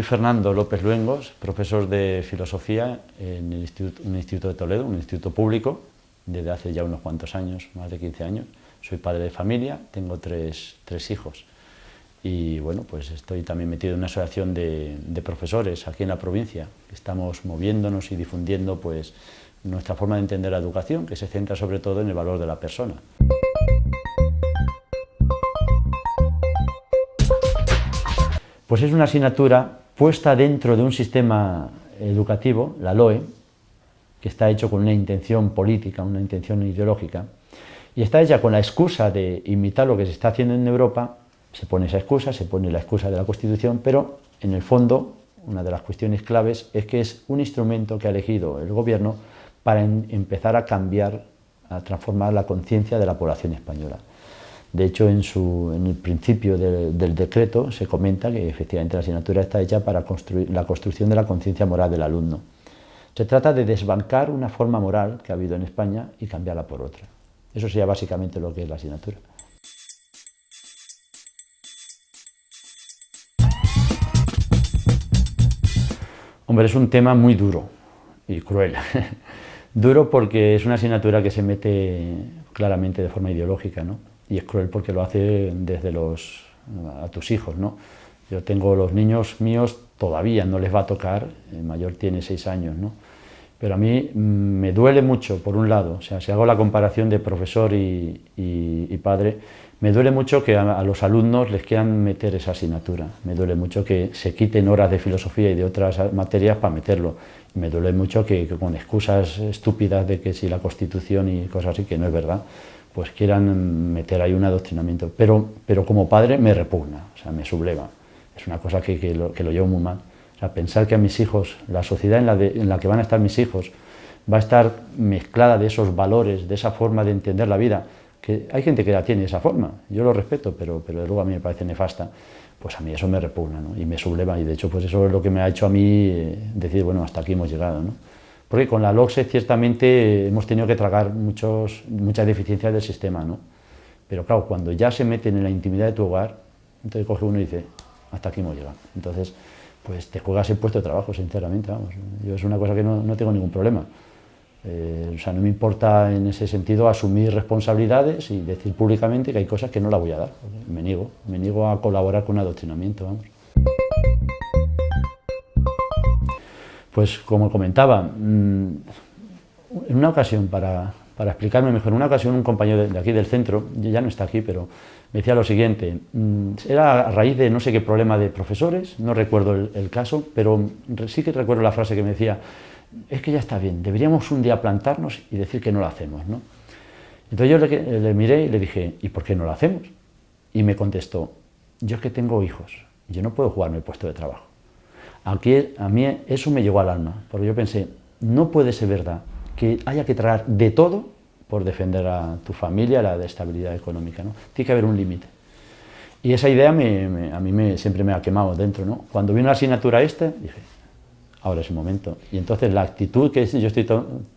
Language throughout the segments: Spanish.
soy Fernando López Luengos, profesor de filosofía en un instituto de Toledo, un instituto público, desde hace ya unos cuantos años, más de 15 años. Soy padre de familia, tengo tres hijos y bueno, pues estoy también metido en una asociación de profesores aquí en la provincia. Estamos moviéndonos y difundiendo pues nuestra forma de entender la educación, que se centra sobre todo en el valor de la persona. Pues es una asignatura puesta dentro de un sistema educativo, la LOE, que está hecho con una intención política, una intención ideológica, y está hecha con la excusa de imitar lo que se está haciendo en Europa. Se pone esa excusa, se pone la excusa de la Constitución, pero en el fondo una de las cuestiones claves es que es un instrumento que ha elegido el gobierno para empezar a cambiar, a transformar la conciencia de la población española. De hecho, en el principio del decreto se comenta que efectivamente la asignatura está hecha para la construcción de la conciencia moral del alumno. Se trata de desbancar una forma moral que ha habido en España y cambiarla por otra. Eso sería básicamente lo que es la asignatura. Hombre, es un tema muy duro y cruel. Duro porque es una asignatura que se mete claramente de forma ideológica, ¿no? Y es cruel porque lo hace desde a tus hijos, ¿no? Yo tengo los niños míos, todavía no les va a tocar, el mayor tiene 6 años, ¿no? Pero a mí me duele mucho, por un lado, o sea, si hago la comparación de profesor y padre, me duele mucho que a los alumnos les quieran meter esa asignatura, me duele mucho que se quiten horas de filosofía y de otras materias para meterlo, y me duele mucho que con excusas estúpidas de que si la Constitución y cosas así, que no es verdad, pues quieran meter ahí un adoctrinamiento, pero como padre me repugna, o sea, me subleva, es una cosa que lo llevo muy mal. O sea, pensar que a mis hijos, la sociedad en la que van a estar mis hijos, va a estar mezclada de esos valores, de esa forma de entender la vida, que hay gente que la tiene de esa forma, yo lo respeto, pero luego a mí me parece nefasta, pues a mí eso me repugna, ¿no? Y me subleva, y de hecho pues eso es lo que me ha hecho a mí decir, bueno, hasta aquí hemos llegado, ¿no? Porque con la LOCSE ciertamente hemos tenido que tragar muchas deficiencias del sistema, ¿no? Pero claro, cuando ya se meten en la intimidad de tu hogar, entonces coge uno y dice, hasta aquí hemos llegado. Entonces, pues te juegas el puesto de trabajo, sinceramente, vamos. Yo es una cosa que no tengo ningún problema. O sea, no me importa en ese sentido asumir responsabilidades y decir públicamente que hay cosas que no la voy a dar. Me niego a colaborar con un adoctrinamiento, vamos. Pues como comentaba, en una ocasión, para explicarme mejor, en una ocasión un compañero de aquí del centro, ya no está aquí, pero me decía lo siguiente, era a raíz de no sé qué problema de profesores, no recuerdo el caso, pero sí que recuerdo la frase que me decía, es que ya está bien, deberíamos un día plantarnos y decir que no lo hacemos, ¿no? Entonces yo le miré y le dije, ¿y por qué no lo hacemos? Y me contestó, yo es que tengo hijos, yo no puedo jugarme el puesto de trabajo. Aquí, a mí eso me llegó al alma, porque yo pensé, no puede ser verdad que haya que tragar de todo por defender a tu familia, la estabilidad económica, ¿no? Tiene que haber un límite. Y esa idea a mí siempre me ha quemado dentro, ¿no? Cuando vi una asignatura esta, dije, ahora es el momento. Y entonces la actitud que yo estoy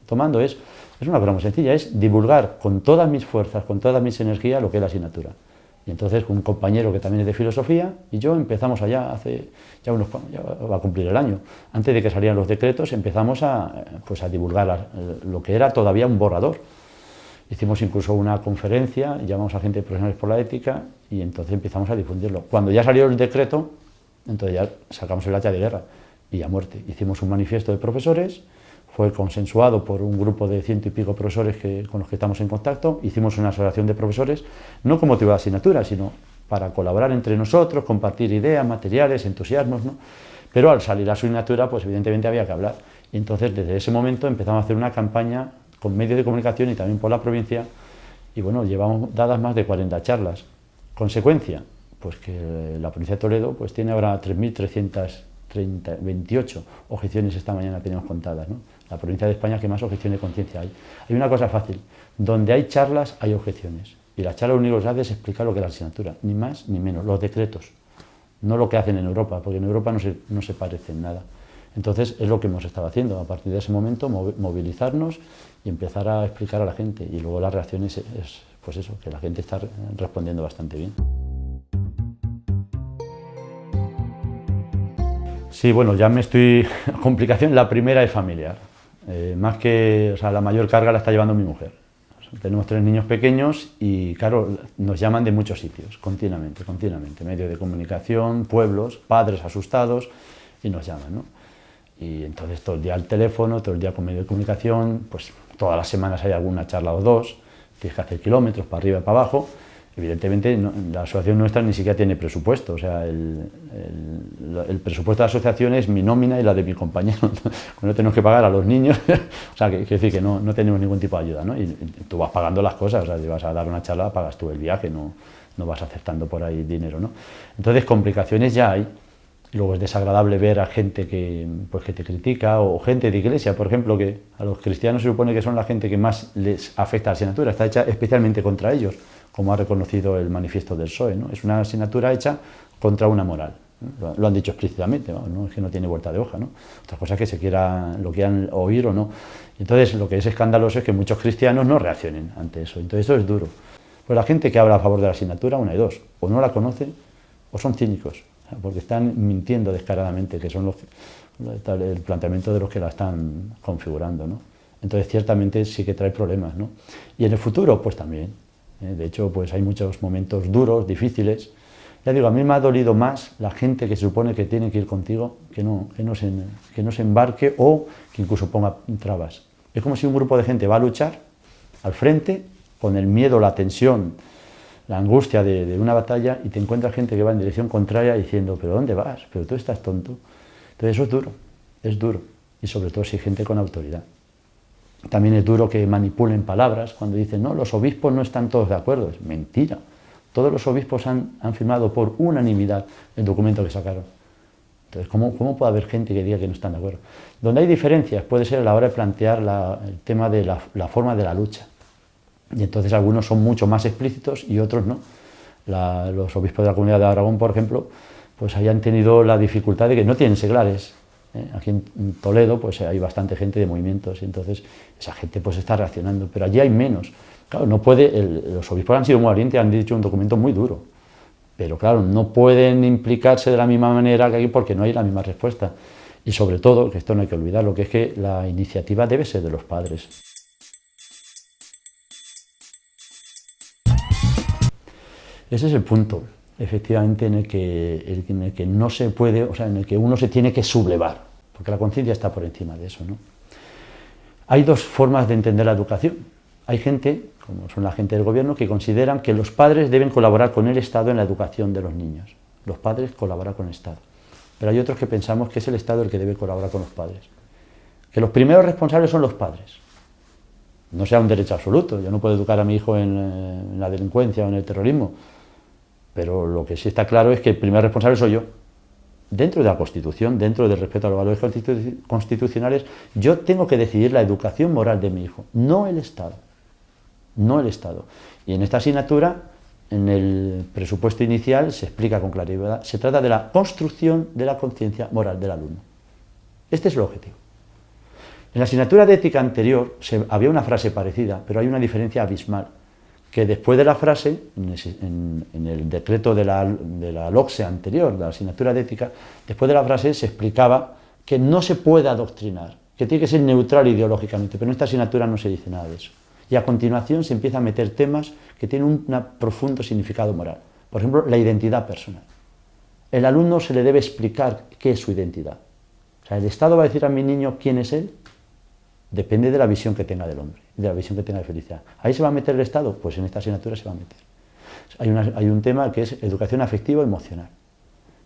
tomando es una cosa muy sencilla, es divulgar con todas mis fuerzas, con todas mis energías lo que es la asignatura. Y entonces un compañero que también es de filosofía y yo empezamos allá, hace ya va a cumplir el año, antes de que salieran los decretos empezamos a divulgar lo que era todavía un borrador. Hicimos incluso una conferencia, llamamos a gente de profesionales por la ética y entonces empezamos a difundirlo. Cuando ya salió el decreto, entonces ya sacamos el hacha de guerra y a muerte. Hicimos un manifiesto de profesores, fue consensuado por un grupo de 100 y pico profesores con los que estamos en contacto, hicimos una asociación de profesores, no como motivo de asignatura, sino para colaborar entre nosotros, compartir ideas, materiales, entusiasmos, ¿no? Pero al salir la asignatura, pues evidentemente había que hablar. Y entonces desde ese momento empezamos a hacer una campaña con medios de comunicación y también por la provincia, y bueno, llevamos dadas más de 40 charlas. Consecuencia, pues que la provincia de Toledo pues tiene ahora 3.328 objeciones esta mañana tenemos contadas, ¿no? La provincia de España que más objeción de conciencia hay. Hay una cosa fácil, donde hay charlas hay objeciones, y la charla lo único que hace es explicar lo que es la asignatura, ni más ni menos, los decretos, no lo que hacen en Europa, porque en Europa no se parece en nada. Entonces es lo que hemos estado haciendo, a partir de ese momento movilizarnos y empezar a explicar a la gente, y luego la reacción es pues eso, que la gente está respondiendo bastante bien. Sí, bueno, ya me estoy... Complicación, la primera es familiar. Más que, o sea, la mayor carga la está llevando mi mujer. Tenemos 3 niños pequeños y, claro, nos llaman de muchos sitios, continuamente, medios de comunicación, pueblos, padres asustados, y nos llaman, ¿no? Y entonces todo el día al teléfono, todo el día con medios de comunicación, pues todas las semanas hay alguna charla o dos, tienes que hacer kilómetros para arriba y para abajo. Evidentemente la asociación nuestra ni siquiera tiene presupuesto, o sea, el presupuesto de la asociación es mi nómina y la de mi compañero, no tenemos que pagar a los niños, o sea, quiere decir que no tenemos ningún tipo de ayuda, ¿no? Y tú vas pagando las cosas, o sea, si vas a dar una charla, pagas tú el viaje, no vas aceptando por ahí dinero, ¿no? Entonces, complicaciones ya hay. Luego es desagradable ver a gente que te critica, o gente de iglesia, por ejemplo, que a los cristianos se supone que son la gente que más les afecta la asignatura, está hecha especialmente contra ellos, como ha reconocido el manifiesto del PSOE, ¿no? Es una asignatura hecha contra una moral, ¿no? Lo han dicho explícitamente, ¿no? Es que no tiene vuelta de hoja, ¿no? Otra cosa es que lo quieran oír o no. Entonces, lo que es escandaloso es que muchos cristianos no reaccionen ante eso, entonces eso es duro. Pues la gente que habla a favor de la asignatura, una de dos, o no la conoce o son cínicos, porque están mintiendo descaradamente, que son el planteamiento de los que la están configurando, ¿no? Entonces, ciertamente sí que trae problemas, ¿no? Y en el futuro, pues también. De hecho, pues hay muchos momentos duros, difíciles. Ya digo, a mí me ha dolido más la gente que se supone que tiene que ir contigo, que no se embarque o que incluso ponga trabas. Es como si un grupo de gente va a luchar al frente con el miedo, la tensión, la angustia de una batalla, y te encuentras gente que va en dirección contraria diciendo, ¿pero dónde vas? ¿Pero tú estás tonto? Entonces eso es duro, y sobre todo si hay gente con autoridad. También es duro que manipulen palabras cuando dicen, no, los obispos no están todos de acuerdo. Es mentira. Todos los obispos han firmado por unanimidad el documento que sacaron. Entonces, ¿cómo puede haber gente que diga que no están de acuerdo? Donde hay diferencias puede ser a la hora de plantear el tema de la forma de la lucha. Y entonces algunos son mucho más explícitos y otros no. Los obispos de la Comunidad de Aragón, por ejemplo, pues hayan tenido la dificultad de que no tienen seglares. Aquí en Toledo pues hay bastante gente de movimientos, y entonces esa gente pues está reaccionando, pero allí hay menos. Claro, no puede, los obispos han sido muy valientes, han dicho un documento muy duro, pero claro, no pueden implicarse de la misma manera que aquí porque no hay la misma respuesta. Y sobre todo, que esto no hay que olvidarlo, que es que la iniciativa debe ser de los padres. Ese es el punto, efectivamente, en el que no se puede, o sea, en el que uno se tiene que sublevar, porque la conciencia está por encima de eso, ¿no? Hay dos formas de entender la educación. Hay gente, como son la gente del gobierno, que consideran que los padres deben colaborar con el Estado en la educación de los niños. Los padres colaboran con el Estado. Pero hay otros que pensamos que es el Estado el que debe colaborar con los padres. Que los primeros responsables son los padres. No sea un derecho absoluto, yo no puedo educar a mi hijo en la delincuencia o en el terrorismo, pero lo que sí está claro es que el primer responsable soy yo. Dentro de la Constitución, dentro del respeto a los valores constitucionales, yo tengo que decidir la educación moral de mi hijo, no el Estado. No el Estado. Y en esta asignatura, en el presupuesto inicial, se explica con claridad, se trata de la construcción de la conciencia moral del alumno. Este es el objetivo. En la asignatura de ética anterior había una frase parecida, pero hay una diferencia abismal, que después de la frase, en el decreto de la LOCSE anterior, de la asignatura de ética, después de la frase se explicaba que no se puede adoctrinar, que tiene que ser neutral ideológicamente, pero en esta asignatura no se dice nada de eso. Y a continuación se empieza a meter temas que tienen un profundo significado moral. Por ejemplo, la identidad personal. El alumno se le debe explicar qué es su identidad. O sea, ¿el Estado va a decir a mi niño quién es él? Depende de la visión que tenga del hombre, de la visión que tenga de felicidad. ¿Ahí se va a meter el Estado? Pues en esta asignatura se va a meter. Hay un tema que es educación afectiva y emocional.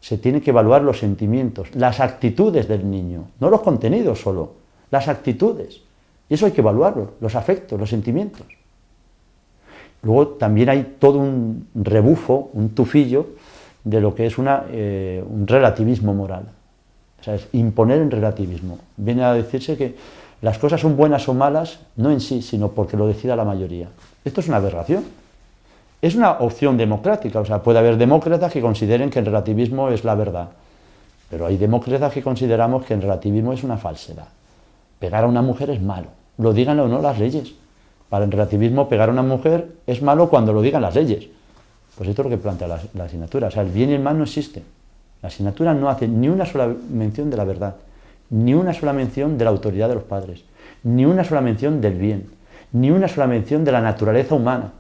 Se tiene que evaluar los sentimientos, las actitudes del niño, no los contenidos solo, las actitudes. Y eso hay que evaluarlo, los afectos, los sentimientos. Luego también hay todo un rebufo, un tufillo, de lo que es un relativismo moral. O sea, es imponer el relativismo. Viene a decirse que las cosas son buenas o malas, no en sí, sino porque lo decida la mayoría. Esto es una aberración. Es una opción democrática, o sea, puede haber demócratas que consideren que el relativismo es la verdad, pero hay demócratas que consideramos que el relativismo es una falsedad. Pegar a una mujer es malo, lo digan o no las leyes. Para el relativismo, pegar a una mujer es malo cuando lo digan las leyes. Pues esto es lo que plantea la asignatura, o sea, el bien y el mal no existen. La asignatura no hace ni una sola mención de la verdad, ni una sola mención de la autoridad de los padres, ni una sola mención del bien, ni una sola mención de la naturaleza humana.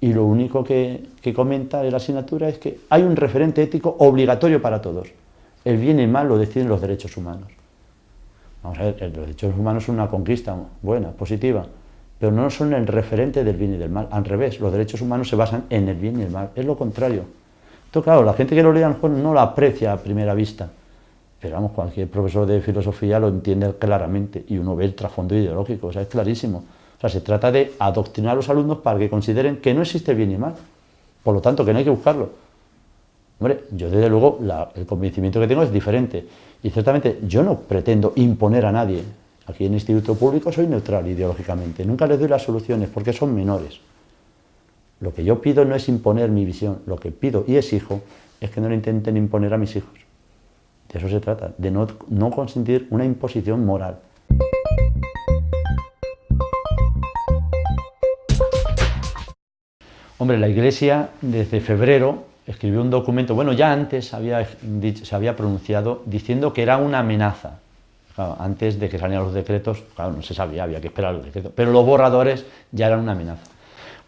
Y lo único que comenta en la asignatura es que hay un referente ético obligatorio para todos. El bien y el mal lo deciden los derechos humanos. Vamos a ver, los derechos humanos son una conquista buena, positiva, pero no son el referente del bien y del mal. Al revés, los derechos humanos se basan en el bien y el mal. Es lo contrario. Esto, claro, la gente que lo lee a lo mejor no lo aprecia a primera vista, pero vamos, cualquier profesor de filosofía lo entiende claramente y uno ve el trasfondo ideológico, o sea, es clarísimo. O sea, se trata de adoctrinar a los alumnos para que consideren que no existe bien y mal, por lo tanto, que no hay que buscarlo. Hombre, yo desde luego el convencimiento que tengo es diferente y ciertamente yo no pretendo imponer a nadie. Aquí en el Instituto Público soy neutral ideológicamente, nunca les doy las soluciones porque son menores. Lo que yo pido no es imponer mi visión, lo que pido y exijo es que no le intenten imponer a mis hijos. De eso se trata, de no consentir una imposición moral. Hombre, la Iglesia desde febrero escribió un documento, bueno, ya antes se había pronunciado diciendo que era una amenaza. Claro, antes de que salieran los decretos, claro, no se sabía, había que esperar los decretos, pero los borradores ya eran una amenaza.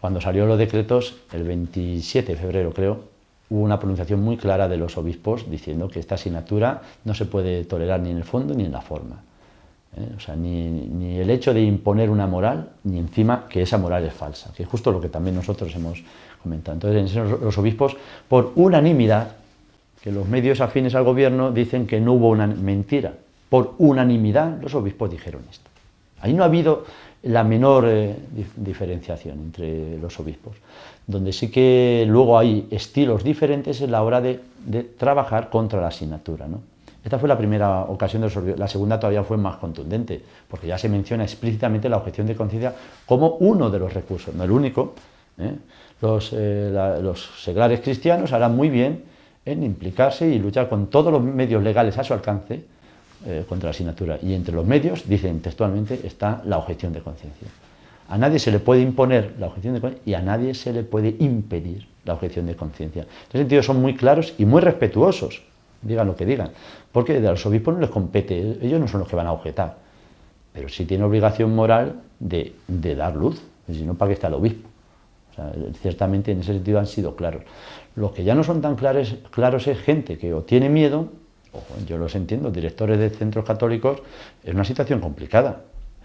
Cuando salieron los decretos, el 27 de febrero creo, hubo una pronunciación muy clara de los obispos diciendo que esta asignatura no se puede tolerar ni en el fondo ni en la forma. O sea, ni el hecho de imponer una moral, ni encima que esa moral es falsa, que es justo lo que también nosotros hemos comentado. Entonces, los obispos, por unanimidad, que los medios afines al gobierno dicen que no hubo una mentira, por unanimidad los obispos dijeron esto. Ahí no ha habido la menor diferenciación entre los obispos. Donde sí que luego hay estilos diferentes en la hora de trabajar contra la asignatura, ¿no? Esta fue la primera ocasión de los obispos. La segunda todavía fue más contundente, porque ya se menciona explícitamente la objeción de conciencia como uno de los recursos, no el único. Los seglares cristianos harán muy bien en implicarse y luchar con todos los medios legales a su alcance contra la asignatura. Y entre los medios, dicen textualmente, está la objeción de conciencia. A nadie se le puede imponer la objeción de conciencia y a nadie se le puede impedir la objeción de conciencia. En ese sentido son muy claros y muy respetuosos, digan lo que digan, porque a los obispos no les compete, ellos no son los que van a objetar, pero sí tienen obligación moral de dar luz, si no, ¿para qué está el obispo? O sea, ciertamente en ese sentido han sido claros. Los que ya no son tan claros es gente que o tiene miedo, yo los entiendo, directores de centros católicos, es una situación complicada,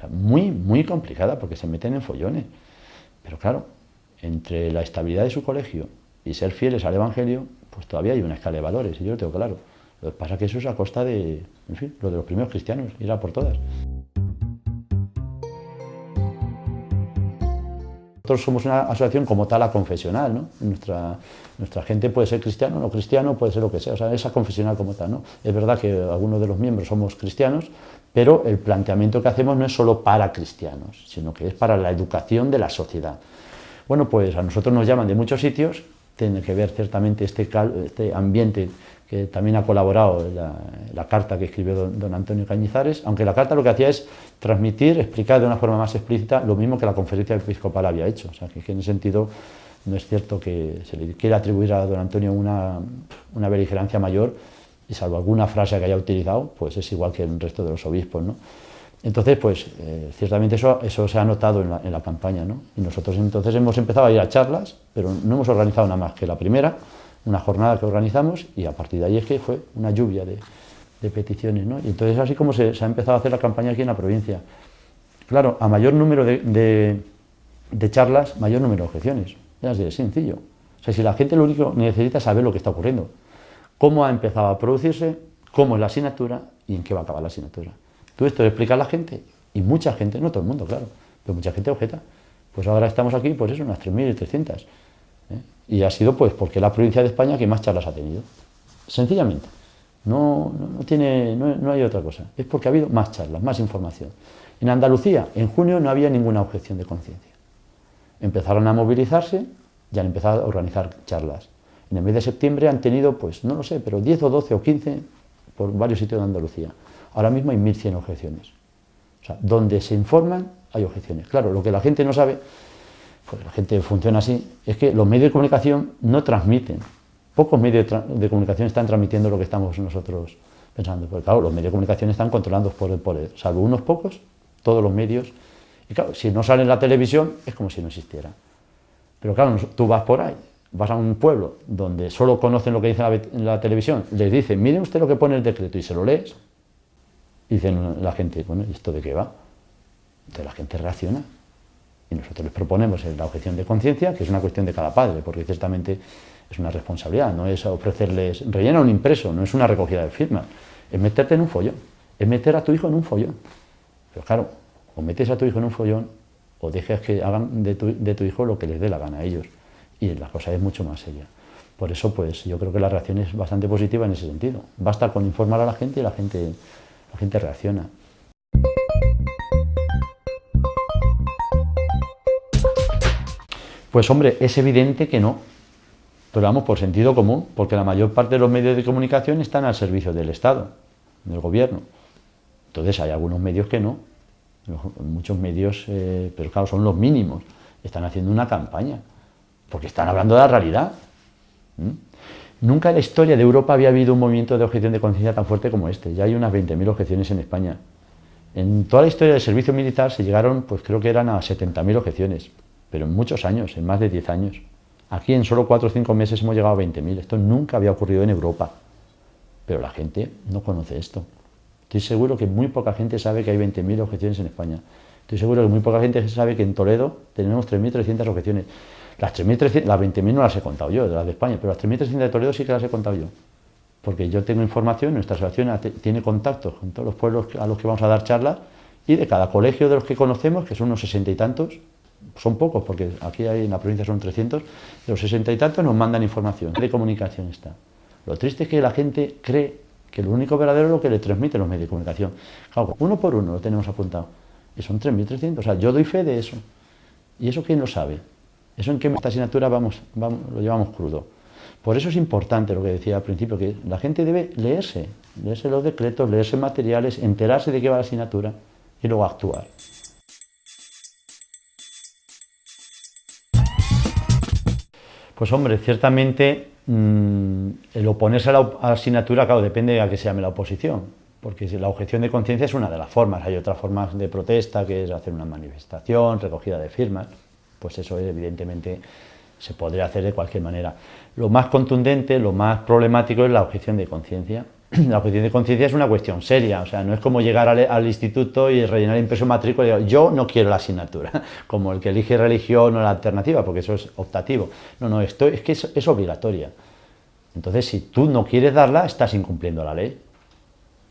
muy, muy complicada, porque se meten en follones. Pero claro, entre la estabilidad de su colegio y ser fieles al Evangelio, pues todavía hay una escala de valores, y yo lo tengo claro. Lo que pasa es que eso es a costa de, en fin, lo de los primeros cristianos, ir a por todas. Nosotros somos una asociación como tal aconfesional, ¿no? Nuestra gente puede ser cristiano, no cristiano, puede ser lo que sea, o sea, es aconfesional como tal, ¿no? Es verdad que algunos de los miembros somos cristianos, pero el planteamiento que hacemos no es solo para cristianos, sino que es para la educación de la sociedad. Bueno, pues a nosotros nos llaman de muchos sitios, tiene que ver ciertamente este ambiente que también ha colaborado en la carta que escribió don Antonio Cañizares, aunque la carta lo que hacía es transmitir, explicar de una forma más explícita lo mismo que la conferencia episcopal había hecho. O sea, que en ese sentido no es cierto que se le quiera atribuir a don Antonio una beligerancia mayor, y salvo alguna frase que haya utilizado, pues es igual que el resto de los obispos, ¿no? Entonces, pues ciertamente eso se ha notado en la campaña, ¿no? Y nosotros entonces hemos empezado a ir a charlas, pero no hemos organizado nada más que la primera, una jornada que organizamos, y a partir de ahí es que fue una lluvia de peticiones, ¿no? Y entonces así como se ha empezado a hacer la campaña aquí en la provincia. Claro, a mayor número de charlas, mayor número de objeciones. Es así de sencillo. O sea, si la gente lo único que necesita es saber lo que está ocurriendo, cómo ha empezado a producirse, cómo es la asignatura y en qué va a acabar la asignatura. Tú esto lo explicas a la gente, y mucha gente, no todo el mundo, claro, pero mucha gente objeta. Pues ahora estamos aquí, pues eso, unas 3.300. Y ha sido pues porque es la provincia de España que más charlas ha tenido. Sencillamente. No hay otra cosa. Es porque ha habido más charlas, más información. En Andalucía, en junio, no había ninguna objeción de conciencia. Empezaron a movilizarse y han empezado a organizar charlas. En el mes de septiembre han tenido, pues no lo sé, pero 10 o 12 o 15 por varios sitios de Andalucía. Ahora mismo hay 1.100 objeciones. O sea, donde se informan hay objeciones. Claro, lo que la gente no sabe, pues la gente funciona así, es que los medios de comunicación no transmiten pocos medios de comunicación están transmitiendo lo que estamos nosotros pensando. Porque claro, los medios de comunicación están controlados por el poder, salvo unos pocos, todos los medios. Y claro, si no sale en la televisión, es como si no existiera. Pero claro, tú vas por ahí, vas a un pueblo donde solo conocen lo que dice en la televisión, les dicen, miren usted lo que pone el decreto, y se lo lees, y dicen la gente, bueno, ¿y esto de qué va? Entonces la gente reacciona. Y nosotros les proponemos la objeción de conciencia, que es una cuestión de cada padre, porque ciertamente es una responsabilidad, no es ofrecerles, rellena un impreso, no es una recogida de firmas, es meterte en un follón, es meter a tu hijo en un follón. Pero claro, o metes a tu hijo en un follón, o dejas que hagan de tu hijo lo que les dé la gana a ellos. Y la cosa es mucho más seria. Por eso, pues, yo creo que la reacción es bastante positiva en ese sentido. Basta con informar a la gente y la gente reacciona. Pues hombre, es evidente que no, pero vamos, por sentido común, porque la mayor parte de los medios de comunicación están al servicio del Estado, del gobierno. Entonces hay algunos medios que no, muchos medios, pero claro, son los mínimos, están haciendo una campaña, porque están hablando de la realidad. Nunca en la historia de Europa había habido un movimiento de objeción de conciencia tan fuerte como este, ya hay unas 20.000 objeciones en España. En toda la historia del servicio militar se llegaron, pues creo que eran a 70.000 objeciones, pero en muchos años, en más de 10 años. Aquí en solo 4 o 5 meses hemos llegado a 20.000. Esto nunca había ocurrido en Europa. Pero la gente no conoce esto. Estoy seguro que muy poca gente sabe que hay 20.000 objeciones en España. Estoy seguro que muy poca gente sabe que en Toledo tenemos 3.300 objeciones. Las 20.000 no las he contado yo, de las de España, pero las 3.300 de Toledo sí que las he contado yo. Porque yo tengo información, nuestra asociación tiene contactos con todos los pueblos a los que vamos a dar charlas, y de cada colegio de los que conocemos, que son unos 60 y tantos, son pocos, porque aquí en la provincia son 300, de los 60 y tantos nos mandan información. ¿Qué de comunicación está? Lo triste es que la gente cree que lo único verdadero es lo que le transmiten los medios de comunicación. Claro, uno por uno lo tenemos apuntado, y son 3.300, o sea, yo doy fe de eso. ¿Y eso quién lo sabe? Eso en que esta asignatura lo llevamos crudo. Por eso es importante lo que decía al principio, que la gente debe leerse los decretos, leerse materiales, enterarse de qué va la asignatura y luego actuar. Pues hombre, ciertamente el oponerse a la asignatura, claro, depende a qué se llame la oposición, porque la objeción de conciencia es una de las formas, hay otras formas de protesta, que es hacer una manifestación, recogida de firmas, pues eso evidentemente se podría hacer de cualquier manera. Lo más contundente, lo más problemático es la objeción de conciencia. La objeción de conciencia es una cuestión seria, o sea, no es como llegar al instituto y rellenar impreso matrícula y decir, yo no quiero la asignatura, como el que elige religión o la alternativa, porque eso es optativo. No, esto es que es obligatoria. Entonces, si tú no quieres darla, estás incumpliendo la ley.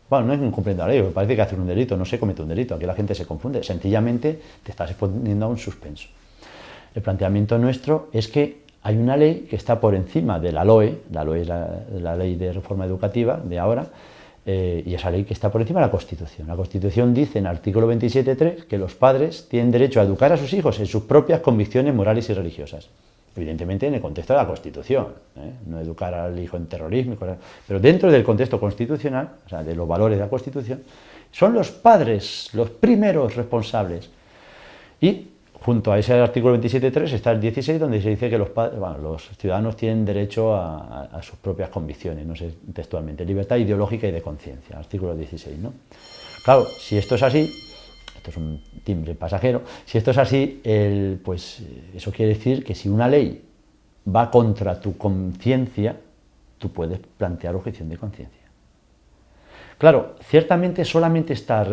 Bueno, no es incumpliendo la ley, me parece que hacer un delito, no se comete un delito, aquí la gente se confunde, sencillamente te estás exponiendo a un suspenso. El planteamiento nuestro es que hay una ley que está por encima de la LOE es la ley de reforma educativa de ahora, y esa ley que está por encima de la Constitución. La Constitución dice en el artículo 27.3 que los padres tienen derecho a educar a sus hijos en sus propias convicciones morales y religiosas. Evidentemente en el contexto de la Constitución, no educar al hijo en terrorismo, pero dentro del contexto constitucional, o sea, de los valores de la Constitución, son los padres los primeros responsables. Y junto a ese artículo 27.3 está el 16, donde se dice que los ciudadanos tienen derecho a sus propias convicciones, no sé textualmente, libertad ideológica y de conciencia, artículo 16, ¿no? Claro, si esto es así, esto es un timbre pasajero, si esto es así, pues eso quiere decir que si una ley va contra tu conciencia, tú puedes plantear objeción de conciencia. Claro, ciertamente solamente está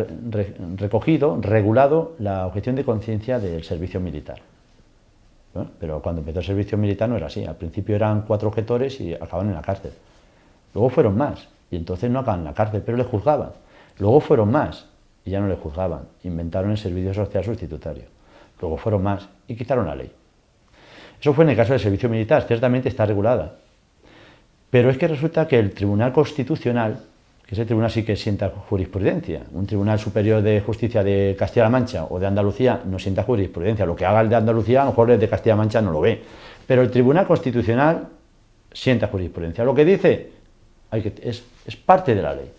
regulado la objeción de conciencia del servicio militar. ¿No? Pero cuando empezó el servicio militar no era así. Al principio eran 4 objetores y acaban en la cárcel. Luego fueron más, y entonces no acaban en la cárcel, pero le juzgaban. Luego fueron más, y ya no le juzgaban. Inventaron el servicio social sustitutorio. Luego fueron más, y quitaron la ley. Eso fue en el caso del servicio militar, ciertamente está regulada. Pero es que resulta que el Tribunal Constitucional, que ese tribunal sí que sienta jurisprudencia, un Tribunal Superior de Justicia de Castilla-La Mancha o de Andalucía no sienta jurisprudencia, lo que haga el de Andalucía a lo mejor el de Castilla-La Mancha no lo ve, pero el Tribunal Constitucional sienta jurisprudencia, lo que dice es parte de la ley,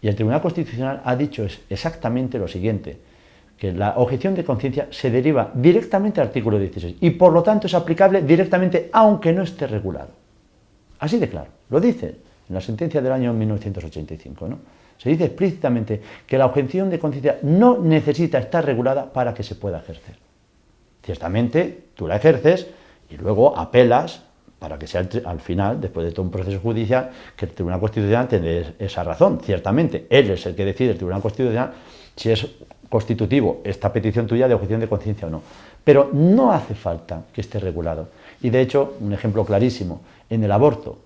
y el Tribunal Constitucional ha dicho exactamente lo siguiente, que la objeción de conciencia se deriva directamente al artículo 16 y por lo tanto es aplicable directamente aunque no esté regulado. Así de claro, lo dice en la sentencia del año 1985, ¿no? Se dice explícitamente que la objeción de conciencia no necesita estar regulada para que se pueda ejercer. Ciertamente, tú la ejerces y luego apelas para que sea al final, después de todo un proceso judicial, que el Tribunal Constitucional tenga esa razón. Ciertamente, él es el que decide, el Tribunal Constitucional, si es constitutivo esta petición tuya de objeción de conciencia o no. Pero no hace falta que esté regulado. Y de hecho, un ejemplo clarísimo, en el aborto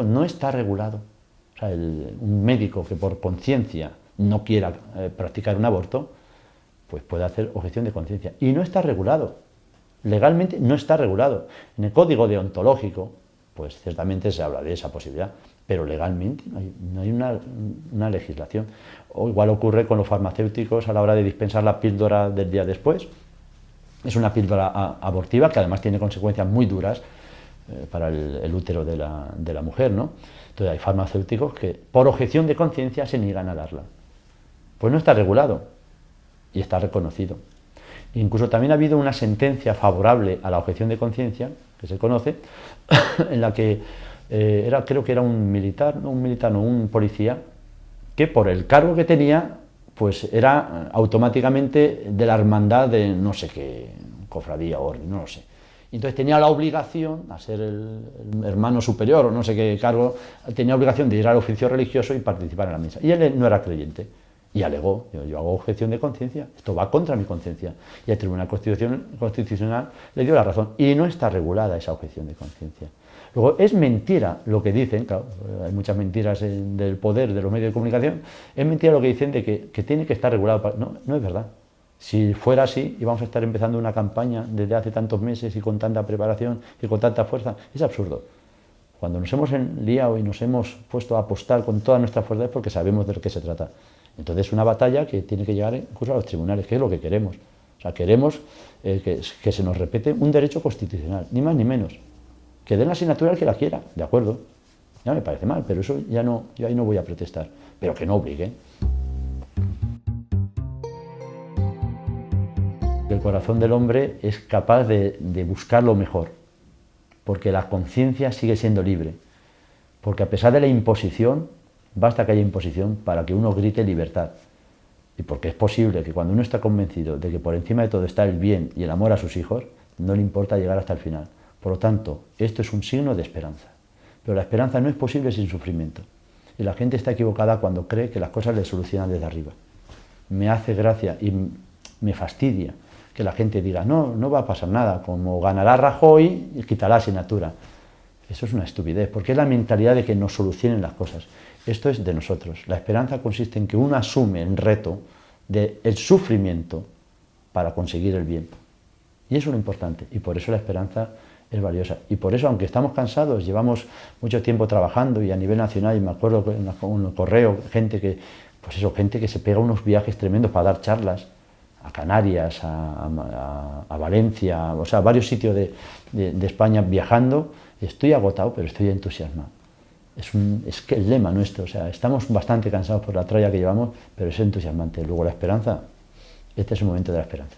no está regulado. O sea, un médico que por conciencia no quiera practicar un aborto, pues puede hacer objeción de conciencia. Y no está regulado. Legalmente no está regulado. En el código deontológico, pues ciertamente se habla de esa posibilidad, pero legalmente no hay una legislación. O igual ocurre con los farmacéuticos a la hora de dispensar la píldora del día después. Es una píldora abortiva que además tiene consecuencias muy duras para el útero de la mujer, ¿no? Entonces hay farmacéuticos que por objeción de conciencia se niegan a darla. Pues no está regulado y está reconocido. Incluso también ha habido una sentencia favorable a la objeción de conciencia, que se conoce, en la que creo que era un policía, que por el cargo que tenía, pues era automáticamente de la hermandad de no sé qué, cofradía, orden, no lo sé. Entonces tenía la obligación, a ser el hermano superior o no sé qué cargo, tenía obligación de ir al oficio religioso y participar en la misa. Y él no era creyente. Y alegó, yo hago objeción de conciencia, esto va contra mi conciencia. Y el Tribunal Constitucional le dio la razón. Y no está regulada esa objeción de conciencia. Luego, es mentira lo que dicen, claro, hay muchas mentiras del poder de los medios de comunicación, es mentira lo que dicen de que tiene que estar regulado. No es verdad. Si fuera así, íbamos a estar empezando una campaña desde hace tantos meses y con tanta preparación y con tanta fuerza. Es absurdo. Cuando nos hemos liado y nos hemos puesto a apostar con toda nuestra fuerza es porque sabemos de qué se trata. Entonces es una batalla que tiene que llegar incluso a los tribunales, que es lo que queremos. O sea, queremos que se nos respete un derecho constitucional, ni más ni menos. Que den la asignatura al que la quiera, de acuerdo. Ya me parece mal, pero eso yo ahí no voy a protestar. Pero que no obliguen. El corazón del hombre es capaz de buscar lo mejor, porque la conciencia sigue siendo libre. Porque a pesar de la imposición, basta que haya imposición para que uno grite libertad. Y porque es posible que cuando uno está convencido de que por encima de todo está el bien y el amor a sus hijos, no le importa llegar hasta el final. Por lo tanto, esto es un signo de esperanza. Pero la esperanza no es posible sin sufrimiento. Y la gente está equivocada cuando cree que las cosas le solucionan desde arriba. Me hace gracia y me fastidia que la gente diga, no va a pasar nada, como ganará Rajoy y quitará la asignatura. Eso es una estupidez, porque es la mentalidad de que nos solucionen las cosas. Esto es de nosotros. La esperanza consiste en que uno asume el reto del sufrimiento para conseguir el bien. Y eso es lo importante, y por eso la esperanza es valiosa. Y por eso, aunque estamos cansados, llevamos mucho tiempo trabajando, y a nivel nacional, y me acuerdo en el correo, gente que se pega unos viajes tremendos para dar charlas a Canarias, a Valencia, o sea, a varios sitios de España viajando. Estoy agotado, pero estoy entusiasmado. Es que el lema nuestro, o sea, estamos bastante cansados por la tralla que llevamos, pero es entusiasmante. Luego la esperanza, este es el momento de la esperanza.